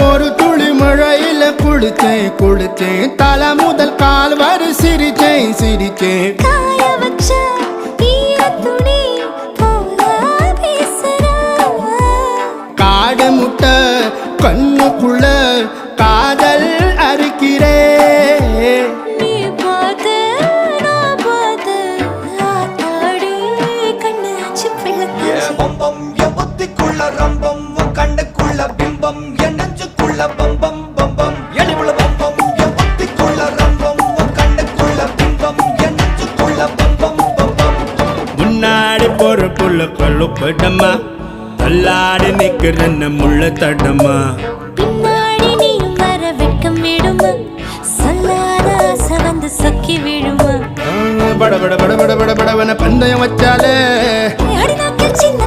ஒரு துளி மழையில குளிச்சேன் குளிச்சேன் தலை முதல் கால் வரை சிரிச்சேன் சிரிச்சேன் காய வச்ச ஈரத்துணி போல பேசுற காடு முட்டை கண்ணுக்குள்ள காதல் அறுக்கிறே நீ பார்த்து நான் பார்த்து ஆத்தாடி கண்ணு ஆச்சு பிள்ளை பம்பம் என் புத்திக்குள்ள ரம்பம் உன் கண்ணுக்குள்ள பிம்பம் என் நெஞ்சுக்குள்ள பம்பம் பம்பம் எளிவுள்ள பம்பம் என் புத்திக்குள்ள ரம்பம் உன் கண்ணுக்குள்ள பிம்பம் என் நெஞ்சுக்குள்ள பம்பம் பம்பம் முன்னாடி போற புள்ள கழுப்படமா தள்ளாடி நிக்கிறன்ன முள்ள தடமா பின்னாடி நீயும் வர வெட்கம் விடுமா சொல்லாத ஆசை வந்து சொக்கி விடுமா பட பட பட பட பட படவன பந்தயம் வச்சாலே அடி நாக்கில் சின்ன